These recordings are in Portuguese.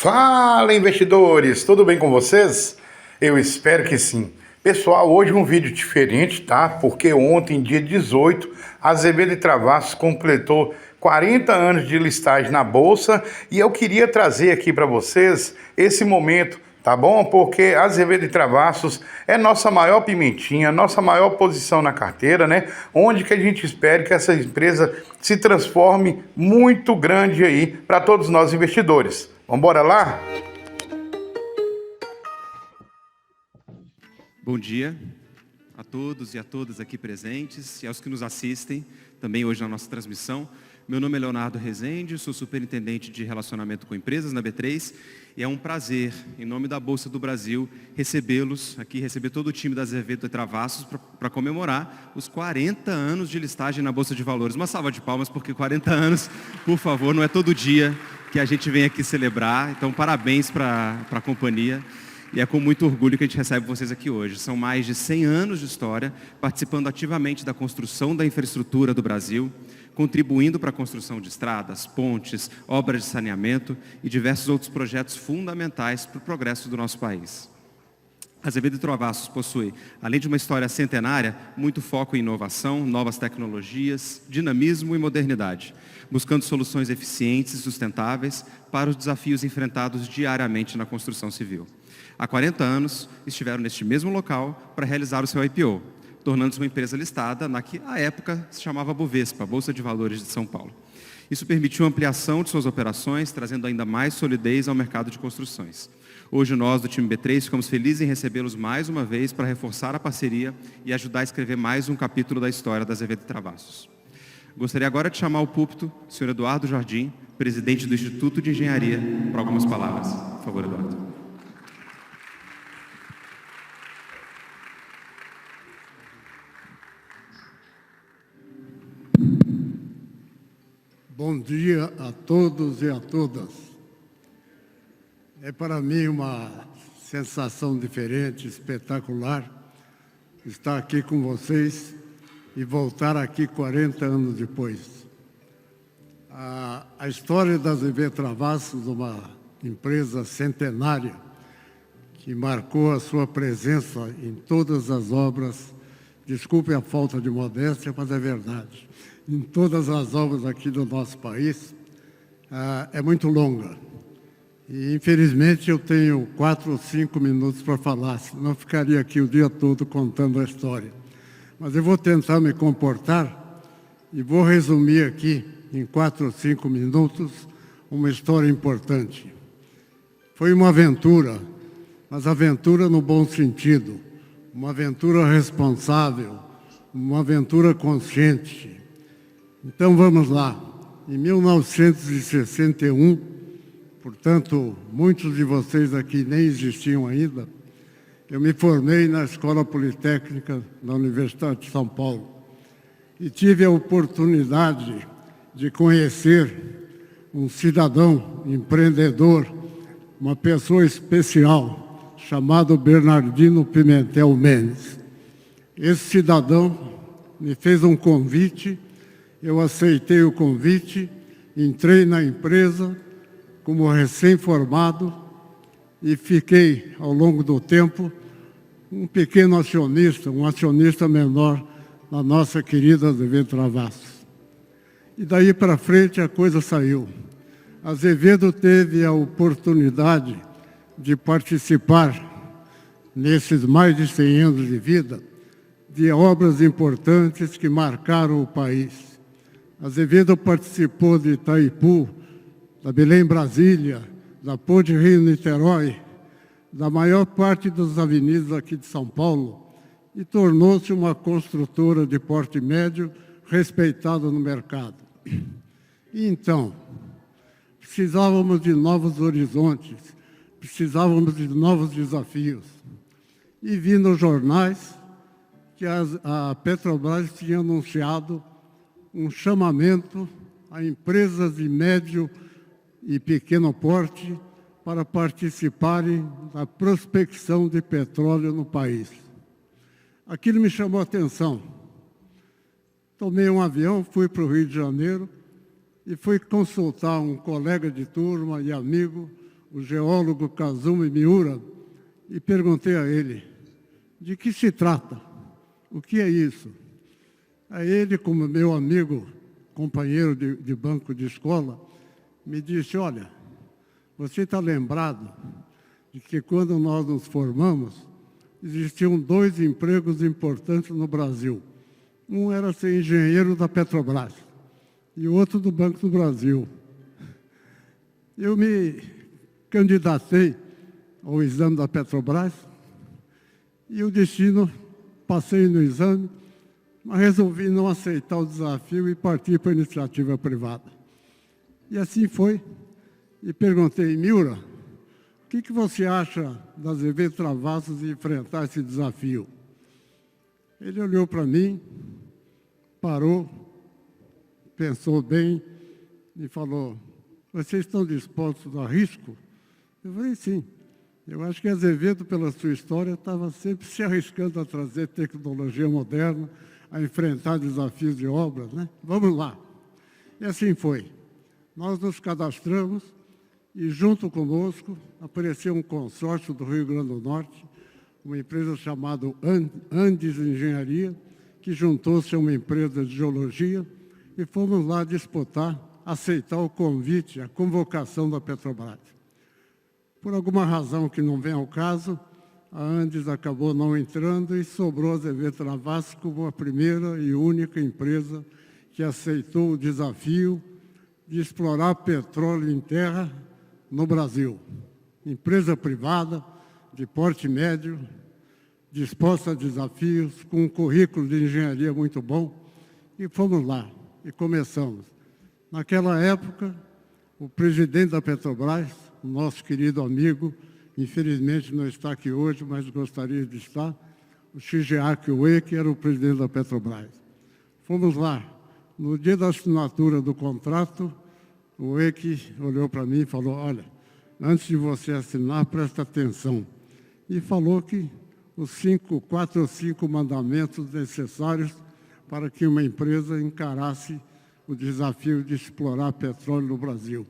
Fala, investidores! Tudo bem com vocês? Eu espero que sim. Pessoal, hoje um vídeo diferente, tá? Porque ontem, dia 18, a Azevedo e Travassos completou 40 anos de listagem na Bolsa e eu queria trazer aqui para vocês esse momento, tá bom? Porque a Azevedo e Travassos é nossa maior pimentinha, nossa maior posição na carteira, né? Onde que a gente espera que essa empresa se transforme muito grande aí para todos nós investidores. Vamos embora lá? Bom dia a todos e a todas aqui presentes e aos que nos assistem também hoje na nossa transmissão. Meu nome é Leonardo Rezende, sou superintendente de relacionamento com empresas na B3 e é um prazer, em nome da Bolsa do Brasil, recebê-los aqui, receber todo o time da Azevedo e Travassos para comemorar os 40 anos de listagem na Bolsa de Valores. Uma salva de palmas, porque 40 anos, por favor, não é todo dia que a gente vem aqui celebrar. Então, parabéns para a companhia. E é com muito orgulho que a gente recebe vocês aqui hoje. São mais de 100 anos de história, participando ativamente da construção da infraestrutura do Brasil, contribuindo para a construção de estradas, pontes, obras de saneamento e diversos outros projetos fundamentais para o progresso do nosso país. A Azevedo e Travassos possui, além de uma história centenária, muito foco em inovação, novas tecnologias, dinamismo e modernidade, buscando soluções eficientes e sustentáveis para os desafios enfrentados diariamente na construção civil. Há 40 anos, estiveram neste mesmo local para realizar o seu IPO, tornando-se uma empresa listada na que, à época, se chamava Bovespa, Bolsa de Valores de São Paulo. Isso permitiu a ampliação de suas operações, trazendo ainda mais solidez ao mercado de construções. Hoje, nós, do time B3, ficamos felizes em recebê-los mais uma vez para reforçar a parceria e ajudar a escrever mais um capítulo da história da Azevedo e Travassos. Gostaria agora de chamar ao púlpito o senhor Eduardo Jardim, presidente do Instituto de Engenharia, para algumas palavras. Por favor, Eduardo. Bom dia a todos e a todas. É para mim uma sensação diferente, espetacular, estar aqui com vocês e voltar aqui 40 anos depois. A história da Azevedo Travassos, uma empresa centenária, que marcou a sua presença em todas as obras, desculpe a falta de modéstia, mas é verdade, em todas as obras aqui do nosso país, é muito longa. E, infelizmente, eu tenho 4 ou 5 minutos para falar, senão ficaria aqui o dia todo contando a história. Mas eu vou tentar me comportar e vou resumir aqui, em 4 ou 5 minutos, uma história importante. Foi uma aventura, mas aventura no bom sentido, uma aventura responsável, uma aventura consciente. Então, vamos lá. Em 1961, portanto, muitos de vocês aqui nem existiam ainda, eu me formei na Escola Politécnica da Universidade de São Paulo e tive a oportunidade de conhecer um cidadão empreendedor, uma pessoa especial, chamado Bernardino Pimentel Mendes. Esse cidadão me fez um convite, eu aceitei o convite, entrei na empresa como recém-formado e fiquei, ao longo do tempo, um pequeno acionista, um acionista menor na nossa querida Azevedo Travassos. E daí para frente a coisa saiu. A Azevedo teve a oportunidade de participar, nesses mais de 100 anos de vida, de obras importantes que marcaram o país. A Azevedo participou de Itaipu, da Belém-Brasília, da Ponte Rio-Niterói, da maior parte das avenidas aqui de São Paulo e tornou-se uma construtora de porte médio respeitada no mercado. E então, precisávamos de novos horizontes, precisávamos de novos desafios. E vi nos jornais que a Petrobras tinha anunciado um chamamento a empresas de médio e pequeno porte para participarem da prospecção de petróleo no país. Aquilo me chamou a atenção. Tomei um avião, fui para o Rio de Janeiro e fui consultar um colega de turma e amigo, o geólogo Kazumi Miura, e perguntei a ele, de que se trata? O que é isso? Aí ele, como meu amigo, companheiro de banco de escola, me disse, olha, você está lembrado de que quando nós nos formamos, existiam 2 empregos importantes no Brasil. Um era ser engenheiro da Petrobras e o outro do Banco do Brasil. Eu me candidatei ao exame da Petrobras e o destino, passei no exame, mas resolvi não aceitar o desafio e partir para a iniciativa privada. E assim foi. E perguntei, Miura, o que você acha da Azevedo Travassos enfrentar esse desafio? Ele olhou para mim, parou, pensou bem e falou, vocês estão dispostos a risco? Eu falei, sim. Eu acho que a Azevedo, pela sua história, estava sempre se arriscando a trazer tecnologia moderna, a enfrentar desafios de obras, né? Vamos lá. E assim foi. Nós nos cadastramos e, junto conosco, apareceu um consórcio do Rio Grande do Norte, uma empresa chamada Andes Engenharia, que juntou-se a uma empresa de geologia e fomos lá disputar, aceitar o convite, a convocação da Petrobras. Por alguma razão que não vem ao caso, a Andes acabou não entrando e sobrou a Azevedo Travassos como a primeira e única empresa que aceitou o desafio de explorar petróleo em terra no Brasil. Empresa privada, de porte médio, disposta a desafios, com um currículo de engenharia muito bom, e fomos lá e começamos. Naquela época, o presidente da Petrobras, o nosso querido amigo, infelizmente não está aqui hoje, mas gostaria de estar, o Shigeaki Ue, que era o presidente da Petrobras. Fomos lá. No dia da assinatura do contrato, o Ue olhou para mim e falou, olha, antes de você assinar, presta atenção. E falou que os 4 ou 5 mandamentos necessários para que uma empresa encarasse o desafio de explorar petróleo no Brasil.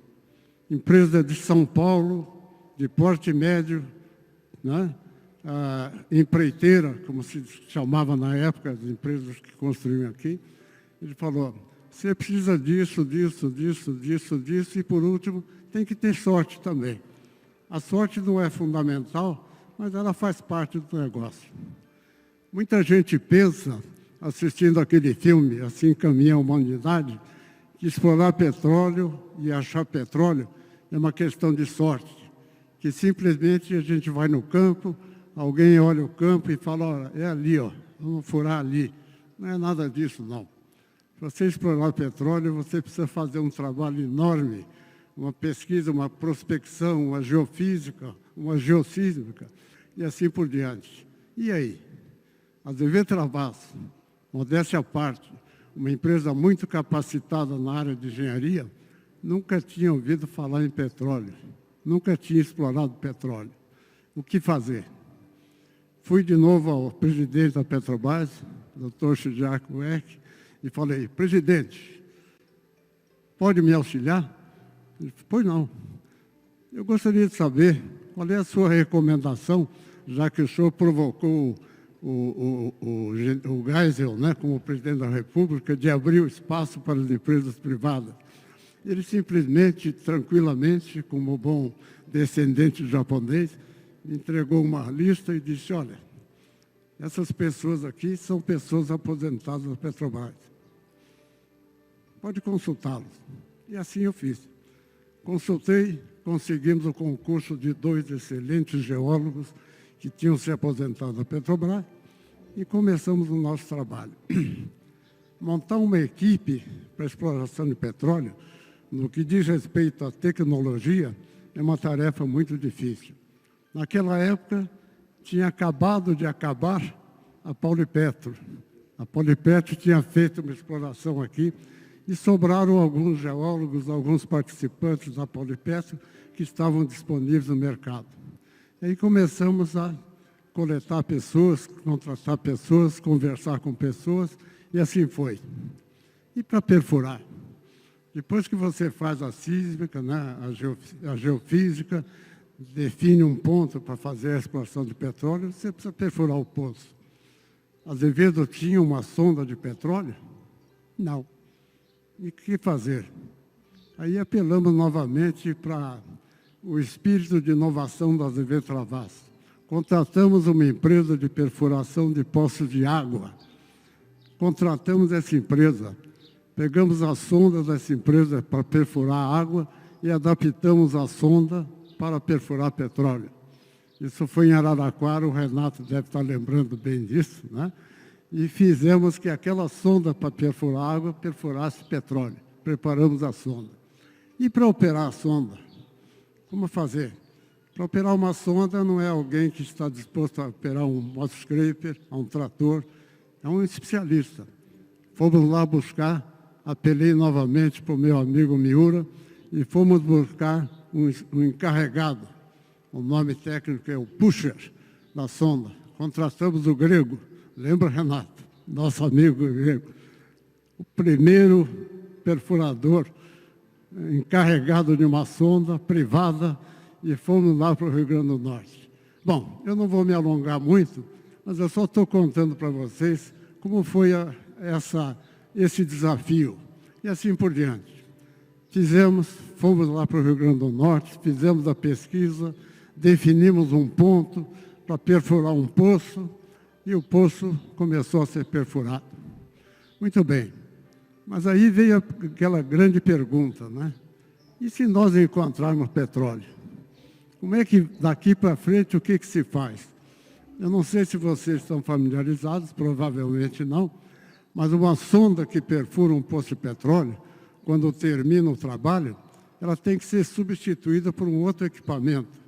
Empresa de São Paulo, de porte médio, né? Empreiteira, como se chamava na época, as empresas que construíam aqui. Ele falou, você precisa disso, disso, disso, disso, disso, e por último, tem que ter sorte também. A sorte não é fundamental, mas ela faz parte do negócio. Muita gente pensa, assistindo aquele filme, Assim Caminha a Humanidade, que explorar petróleo e achar petróleo é uma questão de sorte, que simplesmente a gente vai no campo, alguém olha o campo e fala, olha, é ali, ó, vamos furar ali. Não é nada disso, não. Para você explorar petróleo, você precisa fazer um trabalho enorme, uma pesquisa, uma prospecção, uma geofísica, uma geossísmica, e assim por diante. E aí? A Azevedo Travassos, modéstia à parte, uma empresa muito capacitada na área de engenharia, nunca tinha ouvido falar em petróleo, nunca tinha explorado petróleo. O que fazer? Fui de novo ao presidente da Petrobras, Dr. Shigeaki Ue, e falei, presidente, pode me auxiliar? Ele falou, pois não. Eu gostaria de saber qual é a sua recomendação, já que o senhor provocou o Geisel, né, como presidente da República, de abrir o espaço para as empresas privadas. Ele simplesmente, tranquilamente, como bom descendente japonês, me entregou uma lista e disse, olha, essas pessoas aqui são pessoas aposentadas da Petrobras. Pode consultá-los. E assim eu fiz. Consultei, conseguimos o concurso de 2 excelentes geólogos que tinham se aposentado da Petrobras e começamos o nosso trabalho. Montar uma equipe para exploração de petróleo, no que diz respeito à tecnologia, é uma tarefa muito difícil. Naquela época, tinha acabado de acabar a Paulipetro. A Paulipetro tinha feito uma exploração aqui e sobraram alguns geólogos, alguns participantes da Paulipetro que estavam disponíveis no mercado. E aí começamos a coletar pessoas, contratar pessoas, conversar com pessoas, e assim foi. E para perfurar? Depois que você faz a sísmica, né, a geofísica, define um ponto para fazer a exploração de petróleo, você precisa perfurar o poço. Azevedo tinha uma sonda de petróleo? Não. E o que fazer? Aí apelamos novamente para o espírito de inovação da Azevedo Travassos. Contratamos uma empresa de perfuração de poços de água. Contratamos essa empresa. Pegamos a sonda dessa empresa para perfurar água e adaptamos a sonda para perfurar petróleo. Isso foi em Araraquara, o Renato deve estar lembrando bem disso, né? E fizemos que aquela sonda para perfurar água perfurasse petróleo. Preparamos a sonda. E para operar a sonda, como fazer? Para operar uma sonda não é alguém que está disposto a operar um motoscraper, um trator, é um especialista. Fomos lá buscar, apelei novamente para o meu amigo Miura e fomos buscar um encarregado. O nome técnico é o pusher da sonda. Contratamos o grego, lembra, Renato? Nosso amigo grego. O primeiro perfurador encarregado de uma sonda privada e fomos lá para o Rio Grande do Norte. Bom, eu não vou me alongar muito, mas eu só estou contando para vocês como foi esse desafio. E assim por diante. Fomos lá para o Rio Grande do Norte, fizemos a pesquisa, definimos um ponto para perfurar um poço e o poço começou a ser perfurado. Muito bem. Mas aí veio aquela grande pergunta, né? E se nós encontrarmos petróleo? Como é que daqui para frente o que se faz? Eu não sei se vocês estão familiarizados, provavelmente não, mas uma sonda que perfura um poço de petróleo, quando termina o trabalho, ela tem que ser substituída por um outro equipamento,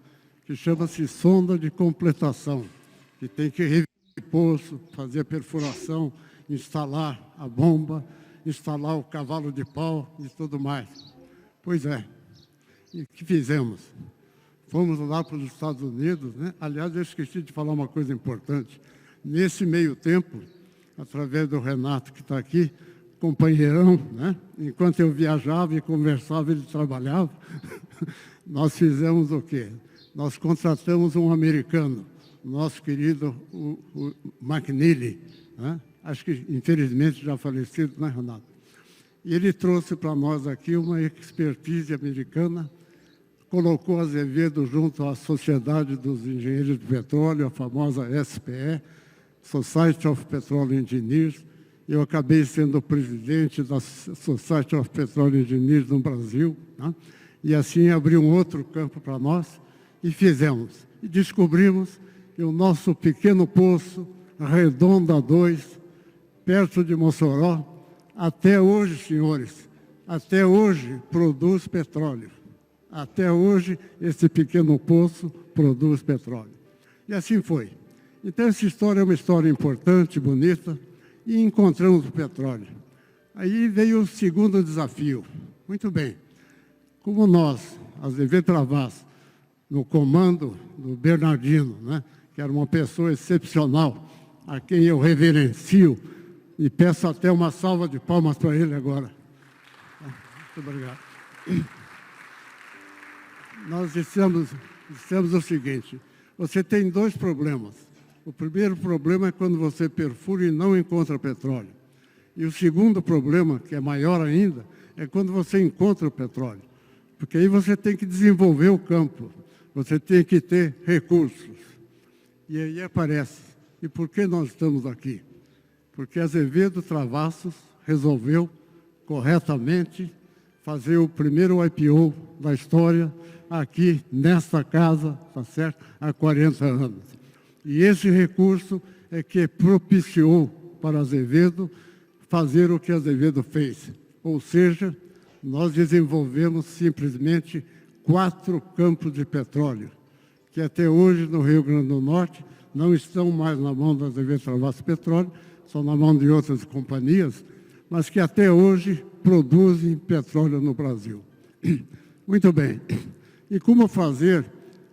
que chama-se sonda de completação, que tem que revisar o poço, fazer a perfuração, instalar a bomba, instalar o cavalo de pau e tudo mais. Pois é. E o que fizemos? Fomos lá para os Estados Unidos, né? Aliás, eu esqueci de falar uma coisa importante. Nesse meio tempo, através do Renato, que está aqui, companheirão, né? Enquanto eu viajava e conversava, ele trabalhava, nós fizemos o quê? Nós contratamos um americano, nosso querido o McNeely, né? Acho que, infelizmente, já falecido, né, Renato? E ele trouxe para nós aqui uma expertise americana, colocou Azevedo junto à Sociedade dos Engenheiros de Petróleo, a famosa SPE, Society of Petroleum Engineers. Eu acabei sendo o presidente da Society of Petroleum Engineers no Brasil, né? E assim abriu um outro campo para nós e fizemos. E descobrimos que o nosso pequeno poço, Redonda 2, perto de Mossoró, até hoje, senhores, até hoje produz petróleo. Até hoje, esse pequeno poço produz petróleo. E assim foi. Então, essa história é uma história importante, bonita, e encontramos o petróleo. Aí veio o segundo desafio. Muito bem. Como nós, Azevedo Travassos, no comando do Bernardino, né, que era uma pessoa excepcional, a quem eu reverencio, e peço até uma salva de palmas para ele agora. Muito obrigado. Nós dissemos o seguinte: você tem dois problemas. O primeiro problema é quando você perfura e não encontra petróleo. E o segundo problema, que é maior ainda, é quando você encontra o petróleo. Porque aí você tem que desenvolver o campo, você tem que ter recursos. E aí aparece. E por que nós estamos aqui? Porque Azevedo Travassos resolveu corretamente fazer o primeiro IPO da história aqui nesta casa, tá certo? Há 40 anos. E esse recurso é que propiciou para Azevedo fazer o que Azevedo fez. Ou seja, nós desenvolvemos simplesmente 4 campos de petróleo, que até hoje no Rio Grande do Norte não estão mais na mão da Azevedo Travassos Petróleo, são na mão de outras companhias, mas que até hoje produzem petróleo no Brasil. Muito bem. E como fazer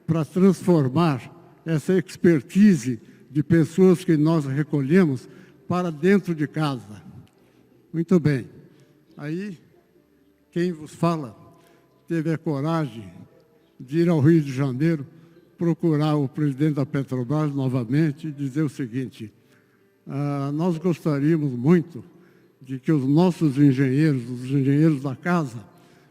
para transformar essa expertise de pessoas que nós recolhemos para dentro de casa? Muito bem. Aí, quem vos fala teve a coragem de ir ao Rio de Janeiro, procurar o presidente da Petrobras novamente e dizer o seguinte: nós gostaríamos muito de que os nossos engenheiros, os engenheiros da casa,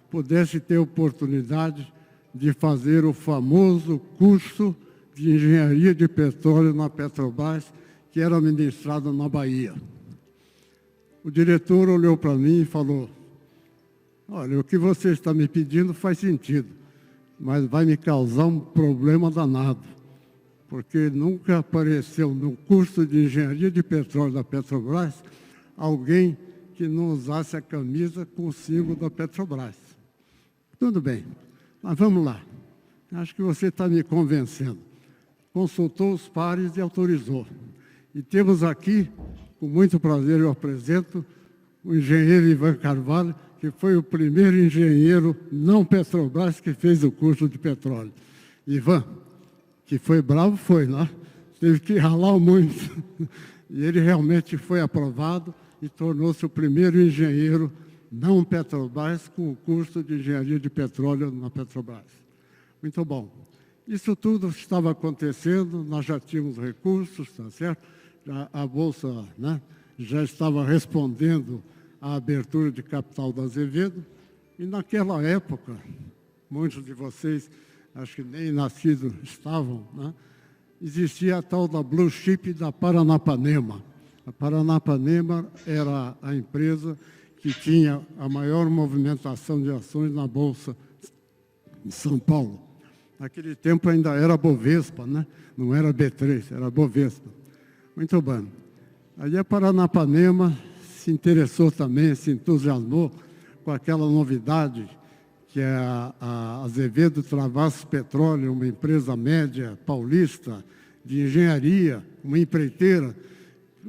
pudessem ter oportunidade de fazer o famoso curso de engenharia de petróleo na Petrobras, que era ministrado na Bahia. O diretor olhou para mim e falou: olha, o que você está me pedindo faz sentido, mas vai me causar um problema danado, porque nunca apareceu no curso de engenharia de petróleo da Petrobras alguém que não usasse a camisa com o símbolo da Petrobras. Tudo bem, mas vamos lá. Acho que você está me convencendo. Consultou os pares e autorizou. E temos aqui, com muito prazer, eu apresento o engenheiro Ivan Carvalho, que foi o primeiro engenheiro não Petrobras que fez o curso de petróleo. Ivan, que foi bravo, foi, né? Teve que ralar muito. E ele realmente foi aprovado e tornou-se o primeiro engenheiro não Petrobras com o curso de engenharia de petróleo na Petrobras. Muito bom. Isso tudo estava acontecendo, nós já tínhamos recursos, tá certo? A Bolsa, né, já estava respondendo à abertura de capital da Azevedo, e naquela época, muitos de vocês, acho que nem nascidos estavam, né, existia a tal da Blue Chip da Paranapanema. A Paranapanema era a empresa que tinha a maior movimentação de ações na Bolsa de São Paulo. Naquele tempo ainda era Bovespa, né? Não era B3, era Bovespa. Muito bem. Aí a Paranapanema se interessou também, se entusiasmou com aquela novidade que é a Azevedo Travassos Petróleo, uma empresa média paulista de engenharia, uma empreiteira,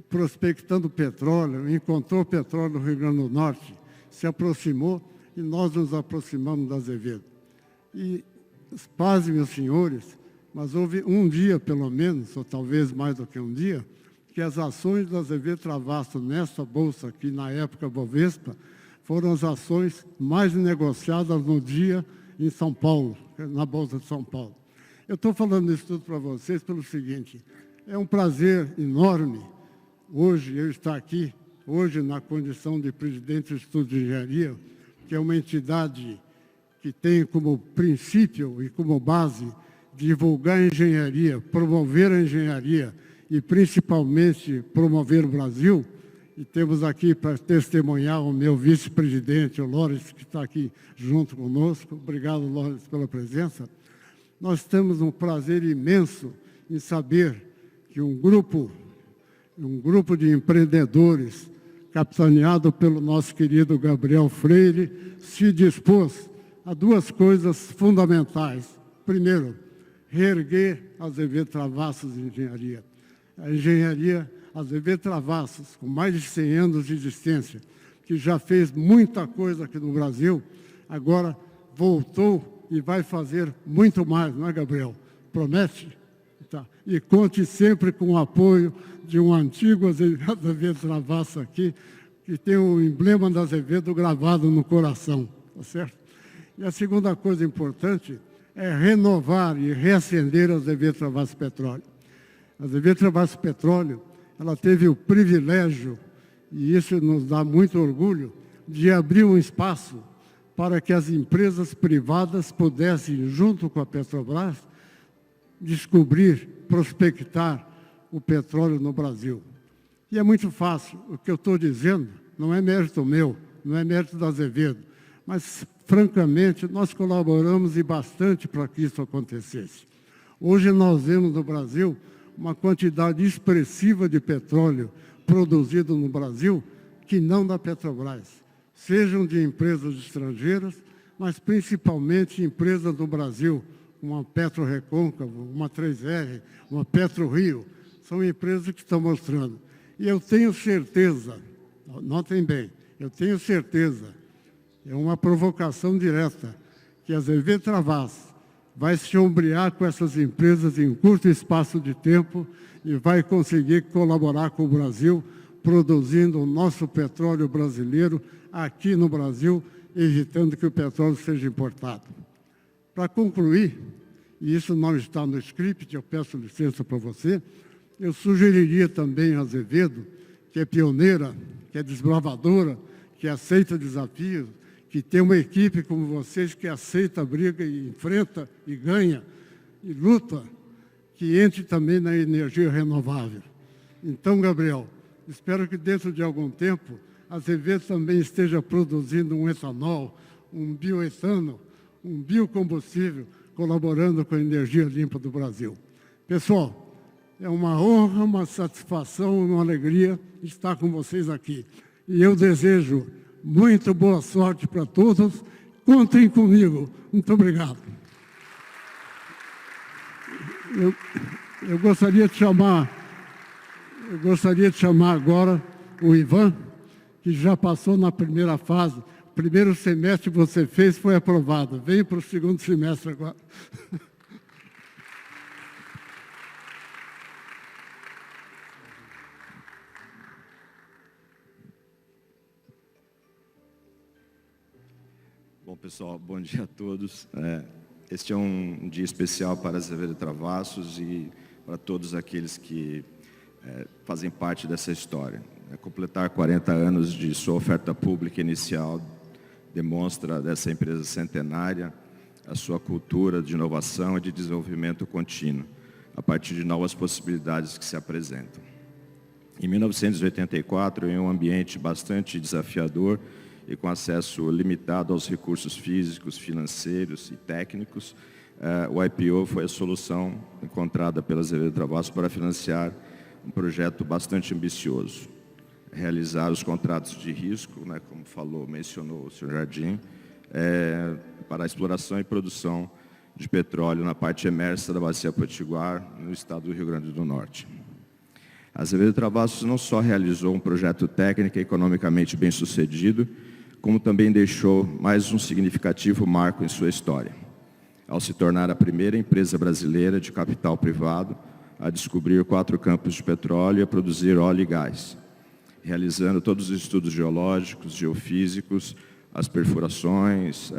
prospectando petróleo, encontrou petróleo no Rio Grande do Norte, se aproximou e nós nos aproximamos da Azevedo. E, pasmem, meus senhores, mas houve um dia, pelo menos, ou talvez mais do que um dia, que as ações da Azevedo Travassos nessa bolsa, que na época Bovespa, foram as ações mais negociadas no dia em São Paulo, na Bolsa de São Paulo. Eu estou falando isso tudo para vocês pelo seguinte: é um prazer enorme hoje eu estar aqui, hoje na condição de presidente do Instituto de Engenharia, que é uma entidade que tem como princípio e como base divulgar a engenharia, promover a engenharia e principalmente promover o Brasil. E temos aqui para testemunhar o meu vice-presidente, o Lores, que está aqui junto conosco. Obrigado, Lores, pela presença. Nós temos um prazer imenso em saber que um grupo de empreendedores, capitaneado pelo nosso querido Gabriel Freire, se dispôs a duas coisas fundamentais. Primeiro, reerguer a Azevedo Travassos Engenharia. A engenharia Azevedo Travassos, com mais de 100 anos de existência, que já fez muita coisa aqui no Brasil, agora voltou e vai fazer muito mais, não é, Gabriel? Promete? Tá. E conte sempre com o apoio de um antigo Azevedo Travassos aqui, que tem o emblema da Azevedo gravado no coração, tá certo? E a segunda coisa importante é renovar e reacender a Azevedo Travassos Petróleo. A Azevedo Travassos Petróleo, ela teve o privilégio, e isso nos dá muito orgulho, de abrir um espaço para que as empresas privadas pudessem, junto com a Petrobras, descobrir, prospectar o petróleo no Brasil. E é muito fácil. O que eu estou dizendo não é mérito meu, não é mérito da Azevedo, mas, francamente, nós colaboramos e bastante para que isso acontecesse. Hoje nós vemos no Brasil uma quantidade expressiva de petróleo produzido no Brasil que não da Petrobras, sejam de empresas estrangeiras, mas principalmente empresas do Brasil, uma Petro Recôncavo, uma 3R, uma Petro Rio, são empresas que estão mostrando. E eu tenho certeza, notem bem, eu tenho certeza, é uma provocação direta, que a Azevedo Travassos vai se ombrear com essas empresas em curto espaço de tempo e vai conseguir colaborar com o Brasil, produzindo o nosso petróleo brasileiro aqui no Brasil, evitando que o petróleo seja importado. Para concluir, e isso não está no script, eu peço licença para você, eu sugeriria também a Azevedo, que é pioneira, que é desbravadora, que aceita desafios, que tem uma equipe como vocês que aceita a briga e enfrenta e ganha e luta, que entre também na energia renovável. Então, Gabriel, espero que dentro de algum tempo a Azevedo também esteja produzindo um etanol, um bioetano, um biocombustível, colaborando com a energia limpa do Brasil. Pessoal, é uma honra, uma satisfação, uma alegria estar com vocês aqui. E eu desejo muito boa sorte para todos. Contem comigo. Muito obrigado. Eu gostaria de chamar agora o Ivan, que já passou na primeira fase. O primeiro semestre que você fez foi aprovado. Vem para o segundo semestre agora. Bom, pessoal, bom dia a todos. Este é um dia especial para Azevedo Travassos e para todos aqueles que fazem parte dessa história. Completar 40 anos de sua oferta pública inicial demonstra dessa empresa centenária a sua cultura de inovação e de desenvolvimento contínuo, a partir de novas possibilidades que se apresentam. Em 1984, em um ambiente bastante desafiador e com acesso limitado aos recursos físicos, financeiros e técnicos, o IPO foi a solução encontrada pela Azevedo Travassos para financiar um projeto bastante ambicioso. Realizar os contratos de risco, como mencionou o senhor Jardim, para a exploração e produção de petróleo na parte emersa da Bacia Potiguar, no estado do Rio Grande do Norte. A Azevedo Travassos não só realizou um projeto técnico e economicamente bem sucedido, como também deixou mais um significativo marco em sua história, ao se tornar a primeira empresa brasileira de capital privado a descobrir 4 campos de petróleo e a produzir óleo e gás, realizando todos os estudos geológicos, geofísicos, as perfurações,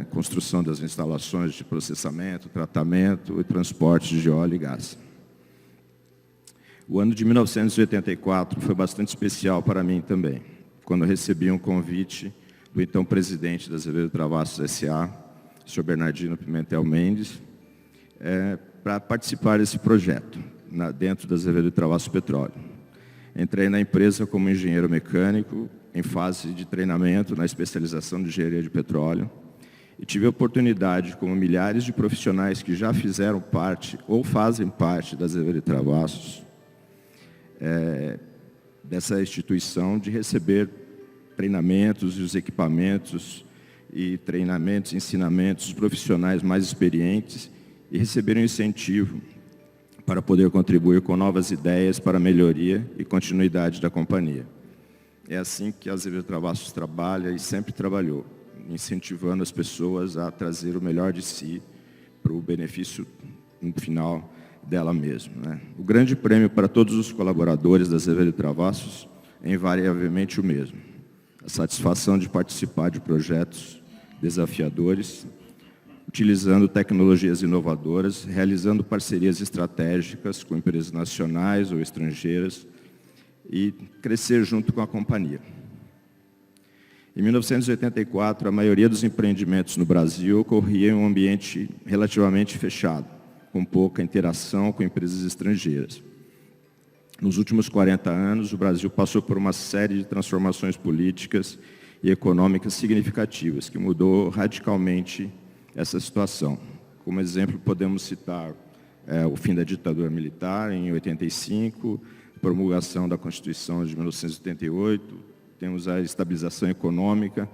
construção das instalações de processamento, tratamento e transporte de óleo e gás. O ano de 1984 foi bastante especial para mim também, quando recebi um convite do então presidente da Azevedo Travassos S.A., o senhor Bernardino Pimentel Mendes, para participar desse projeto, dentro da Azevedo Travassos Petróleo. Entrei na empresa como engenheiro mecânico, em fase de treinamento na especialização de engenharia de petróleo, e tive a oportunidade, como milhares de profissionais que já fizeram parte ou fazem parte da Azevedo Travassos, dessa instituição, de receber treinamentos e os equipamentos e treinamentos, ensinamentos dos profissionais mais experientes e receber um incentivo para poder contribuir com novas ideias para a melhoria e continuidade da companhia. É assim que a Azevedo Travassos trabalha e sempre trabalhou, incentivando as pessoas a trazer o melhor de si para o benefício no final dela mesma. O grande prêmio para todos os colaboradores da Azevedo Travassos é invariavelmente o mesmo: a satisfação de participar de projetos desafiadores, utilizando tecnologias inovadoras, realizando parcerias estratégicas com empresas nacionais ou estrangeiras e crescer junto com a companhia. Em 1984, a maioria dos empreendimentos no Brasil ocorria em um ambiente relativamente fechado, com pouca interação com empresas estrangeiras. Nos últimos 40 anos, o Brasil passou por uma série de transformações políticas e econômicas significativas, que mudou radicalmente essa situação. Como exemplo, podemos citar o fim da ditadura militar, em 85, a promulgação da Constituição de 1988, temos a estabilização econômica,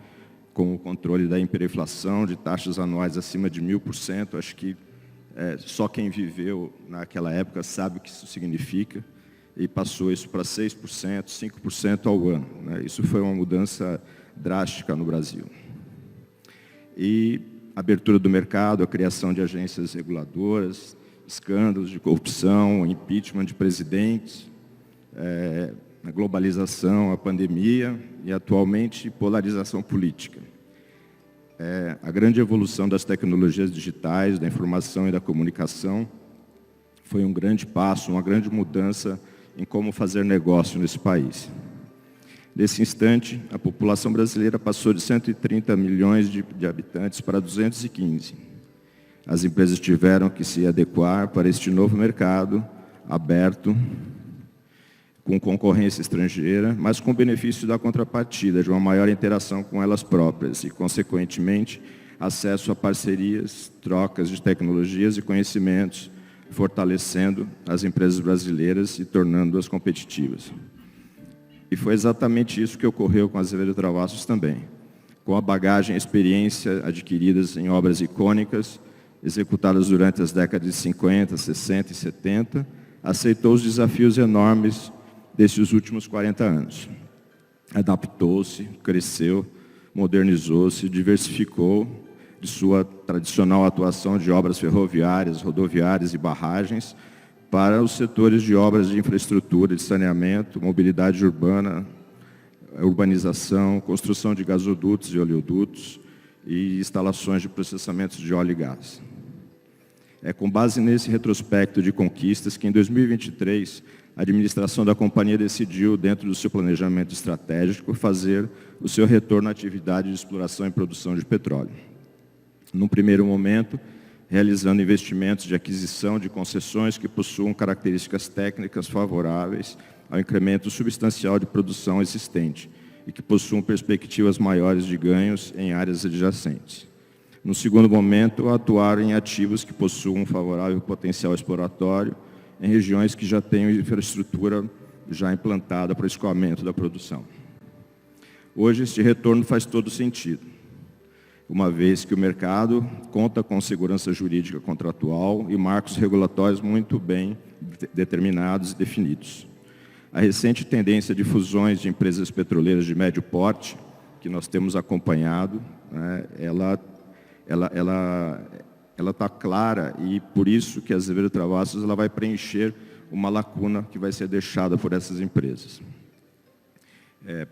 com o controle da hiperinflação, de taxas anuais acima de 1000%. Acho que só quem viveu naquela época sabe o que isso significa, e passou isso para 6%, 5% ao ano. Isso foi uma mudança drástica no Brasil. E a abertura do mercado, a criação de agências reguladoras, escândalos de corrupção, impeachment de presidentes, a globalização, a pandemia e, atualmente, polarização política. A grande evolução das tecnologias digitais, da informação e da comunicação foi um grande passo, uma grande mudança em como fazer negócio nesse país. Nesse instante, a população brasileira passou de 130 milhões de habitantes para 215. As empresas tiveram que se adequar para este novo mercado aberto, com concorrência estrangeira, mas com benefício da contrapartida, de uma maior interação com elas próprias e, consequentemente, acesso a parcerias, trocas de tecnologias e conhecimentos, fortalecendo as empresas brasileiras e tornando-as competitivas. E foi exatamente isso que ocorreu com a Azevedo Travassos também. Com a bagagem e experiência adquiridas em obras icônicas, executadas durante as décadas de 50, 60 e 70, aceitou os desafios enormes desses últimos 40 anos. Adaptou-se, cresceu, modernizou-se, diversificou de sua tradicional atuação de obras ferroviárias, rodoviárias e barragens para os setores de obras de infraestrutura, de saneamento, mobilidade urbana, urbanização, construção de gasodutos e oleodutos e instalações de processamento de óleo e gás. É com base nesse retrospecto de conquistas que, em 2023, a administração da companhia decidiu, dentro do seu planejamento estratégico, fazer o seu retorno à atividade de exploração e produção de petróleo. Num primeiro momento, realizando investimentos de aquisição de concessões que possuam características técnicas favoráveis ao incremento substancial de produção existente e que possuam perspectivas maiores de ganhos em áreas adjacentes. No segundo momento, atuar em ativos que possuam um favorável potencial exploratório em regiões que já tenham infraestrutura já implantada para o escoamento da produção. Hoje, este retorno faz todo sentido, uma vez que o mercado conta com segurança jurídica contratual e marcos regulatórios muito bem determinados e definidos. A recente tendência de fusões de empresas petroleiras de médio porte, que nós temos acompanhado, né, ela está clara e por isso que a Azevedo Travassos ela vai preencher uma lacuna que vai ser deixada por essas empresas.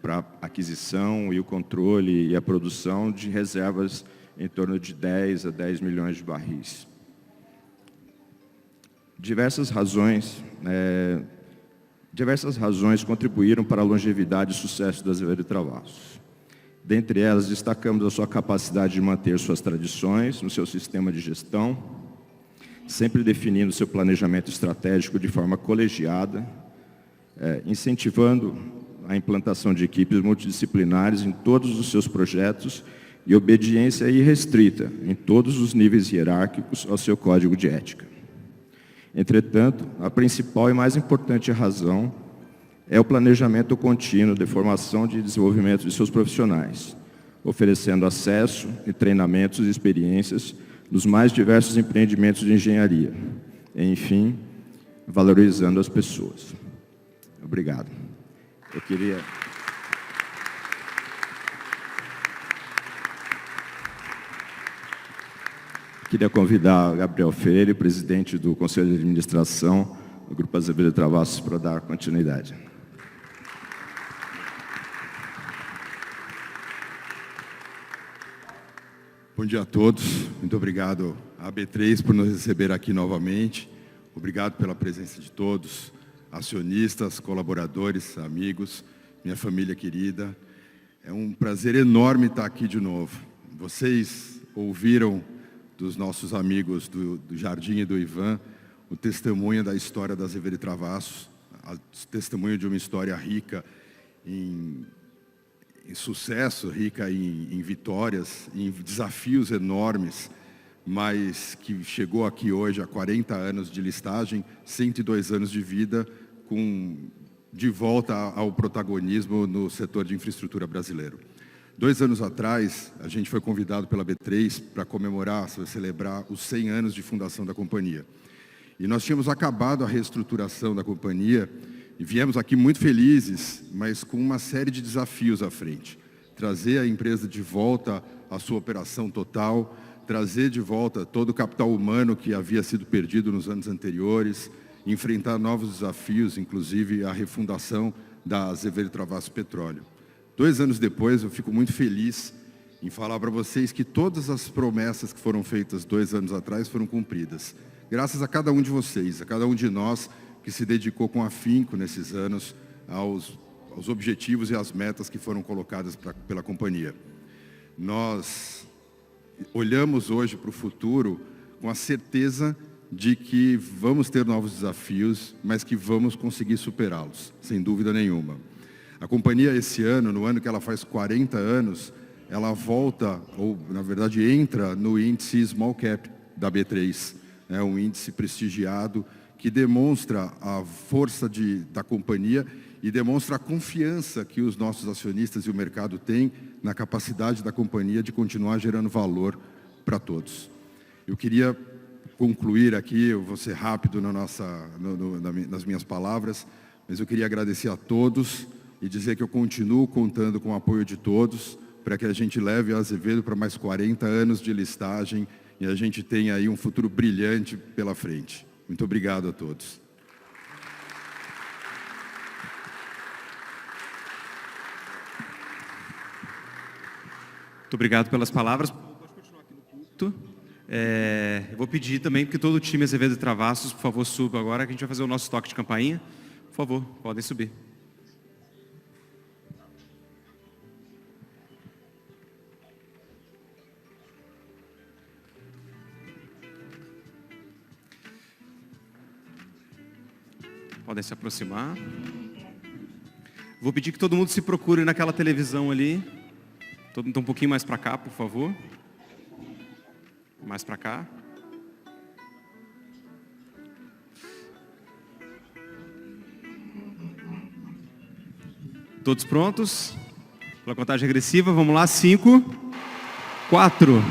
Para aquisição e o controle e a produção de reservas em torno de 10 a 10 milhões de barris. Diversas razões contribuíram para a longevidade e sucesso da Azevedo Travassos. Dentre elas, destacamos a sua capacidade de manter suas tradições no seu sistema de gestão, sempre definindo seu planejamento estratégico de forma colegiada, incentivando a implantação de equipes multidisciplinares em todos os seus projetos e obediência irrestrita em todos os níveis hierárquicos ao seu código de ética. Entretanto, a principal e mais importante razão é o planejamento contínuo de formação e desenvolvimento de seus profissionais, oferecendo acesso e treinamentos e experiências nos mais diversos empreendimentos de engenharia, e, enfim, valorizando as pessoas. Obrigado. Eu queria convidar o Gabriel Freire, presidente do Conselho de Administração do Grupo Azevedo Travassos, para dar continuidade. Bom dia a todos. Muito obrigado à B3 por nos receber aqui novamente. Obrigado pela presença de todos, acionistas, colaboradores, amigos, minha família querida. É um prazer enorme estar aqui de novo. Vocês ouviram dos nossos amigos do Jardim e do Ivan o testemunho da história da Azevedo Travassos, o testemunho de uma história rica em sucesso, rica em vitórias, em desafios enormes, mas que chegou aqui hoje a 40 anos de listagem, 102 anos de vida, de volta ao protagonismo no setor de infraestrutura brasileiro. 2 anos atrás, a gente foi convidado pela B3 para celebrar os 100 anos de fundação da companhia. E nós tínhamos acabado a reestruturação da companhia e viemos aqui muito felizes, mas com uma série de desafios à frente. Trazer a empresa de volta à sua operação total, trazer de volta todo o capital humano que havia sido perdido nos anos anteriores, enfrentar novos desafios, inclusive a refundação da Azevedo Travassos Petróleo. 2 anos depois, eu fico muito feliz em falar para vocês que todas as promessas que foram feitas 2 anos atrás foram cumpridas. Graças a cada um de vocês, a cada um de nós que se dedicou com afinco nesses anos aos objetivos e às metas que foram colocadas pela companhia. Nós olhamos hoje para o futuro com a certeza de que vamos ter novos desafios, mas que vamos conseguir superá-los, sem dúvida nenhuma. A companhia esse ano, no ano que ela faz 40 anos, ela volta, ou na verdade entra no índice Small Cap da B3, um índice prestigiado que demonstra a força da companhia e demonstra a confiança que os nossos acionistas e o mercado têm na capacidade da companhia de continuar gerando valor para todos. Eu queria concluir aqui, eu vou ser rápido nas minhas palavras, mas eu queria agradecer a todos e dizer que eu continuo contando com o apoio de todos para que a gente leve a Azevedo para mais 40 anos de listagem e a gente tenha aí um futuro brilhante pela frente. Muito obrigado a todos. Muito obrigado pelas palavras. Pode continuar aqui no púlpito. Eu vou pedir também que todo o time Azevedo e Travassos, por favor, suba agora, que a gente vai fazer o nosso toque de campainha. Por favor, podem subir. Podem se aproximar. Vou pedir que todo mundo se procure naquela televisão ali. Todo mundo um pouquinho mais para cá, por favor. Mais para cá. Todos prontos? Pela contagem regressiva, vamos lá. 5, 4,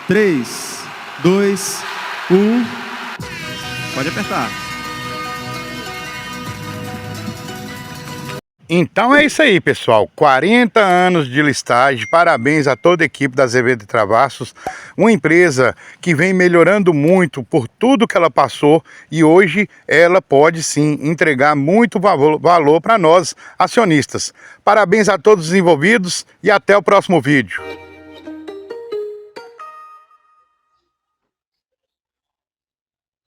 3, 2, 1. Pode apertar. Então é isso aí, pessoal. 40 anos de listagem. Parabéns a toda a equipe da Azevedo e Travassos. Uma empresa que vem melhorando muito por tudo que ela passou e hoje ela pode sim entregar muito valor para nós, acionistas. Parabéns a todos os envolvidos e até o próximo vídeo.